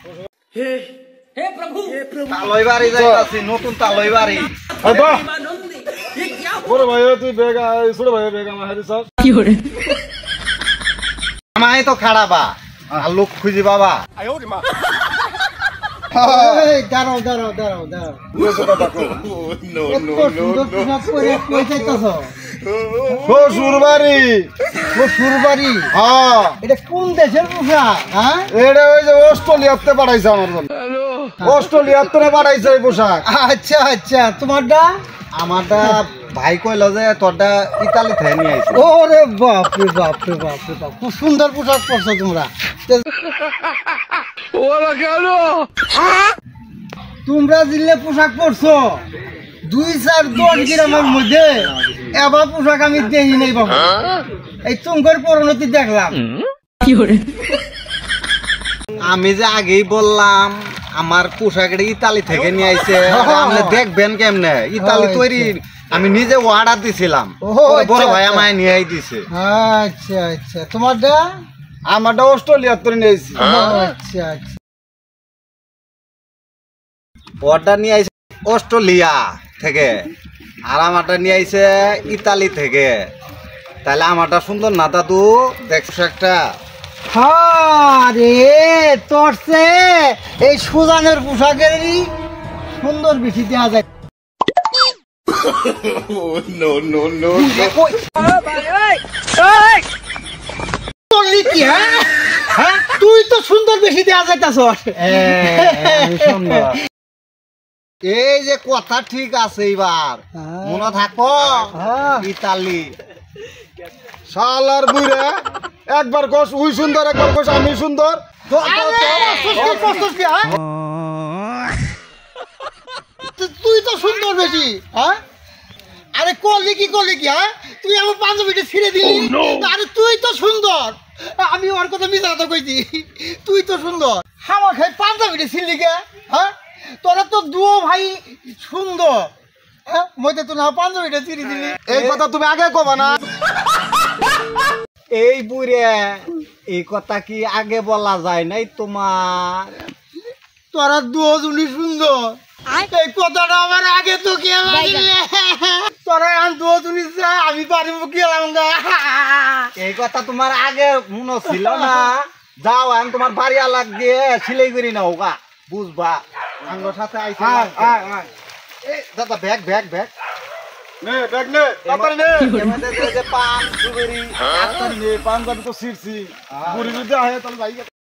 हे हे प्रभु তালই বাড়ি যাইতাছি নতুন তালই বাড়ি ये क्या বড় ভাই তুই বেগা ছোট ভাই বেগা মাহারি সব की हो रहे আমায় তো খাড়াবা আর লোক খুঁজি বাবা দাঁড়াও দাঁড়াও দাঁড়াও দাঁড়াও শ্বশুর বাড়ি শ্বশুর বাড়ি হ্যাঁ এটা কোন দেশের পোশাক? হ্যাঁ এটা ওই যে অস্ট্রেলিয়াতে পাঠাইছে আমার জন্য অস্ট্রেলিয়াতে পাঠাইছে এই পোশাক আচ্ছা আচ্ছা তোমারটা আমারটা ভাই কইল যে তোরটা ইতালি থেকে নিয়ে আইছে ওরে বাপ রে বাপ রে বাপ রে বাপ খুব সুন্দর পোশাক পরছো তোমরা তোমরা জিল্লে পোশাক পরছো 2-4-10 গ্রামের মধ্যে এবার পোশাক আমি দেখি নাই বাবা এই তোমার পরিণতি দেখলাম की हो रहे আমি যে আগেই বললাম আমার পোশাকটা ইতালি থেকে নিয়ে আইছে আপনি দেখবেন কেমনে ইতালি তৈরি আমি নিজে অর্ডার দিছিলাম ও, বড় আচ্ছা, ভাই আচ্ছা। আমায় নিয়ে দিছে আচ্ছা আচ্ছা তোমারটা আমারটা অস্ট্রেলিয়াতে নিয়েছি আচ্ছা আচ্ছা অর্ডার নিয়ে আইছে অস্ট্রেলিয়া থেকে আর আমারটা নিয়ে আইছে ইতালি থেকে তাহলে আমারটা সুন্দর না দাদু দেখছো একটা আরে তোর সে এই সুজানের পোশাকেরই সুন্দর বেশি দেওয়া যায় করলি কি, হ্যাঁ? হ্যাঁ? তুই তো সুন্দর বেশি দেওয়া যাইতাছ এই যে কথা ঠিক আছে এবার মনে থাকো হ্যাঁ। ইতালি শালার বুইরা একবার কস উই সুন্দর একবার কস আমি সুন্দর তুই তো সুন্দর বেশি, হ্যাঁ? আরে করলি কি হ্যাঁ তুই আমার পাঞ্জাবিটা ছিঁড়ে দিলি আরে তুই তো সুন্দর আমি ওর কথা মিশা কথা কইছি তুই তো সুন্দর হামা খাই পাঞ্জাবিটা ছিঁড়লি কে হ্যাঁ তোরা তো দুও ভাই সুন্দর হ্যাঁ মধ্যে তো না পাঞ্জাবিটা ছিঁড়ে দিলি এই কথা তুমি আগে কবা না এই বুড়ে এই কথা কি আগে বলা যায় নাই তোমার তোরা দুজনই সুন্দর এই কথাটা আমার আগে তো কে লাগিলে তোরা এখন দুজনই যা আমি পারিব কি লাগা এই কথা তোমার আগে মনে ছিল না যাও আমি তোমার বাড়ি আলাগ দিয়ে সিলাই করি না হোগা বুঝবা আঙ্গর সাথে আইছে এই দাদা ব্যাগ ব্যাগ ব্যাগ নে দেখ নে তাড়াতাড়ি নে এমএতে যে পান সুগরি তাড়াতাড়ি নে পাঞ্জাবি তো ছিড়ছি বুড়ি যদি আহে তাহলে যাই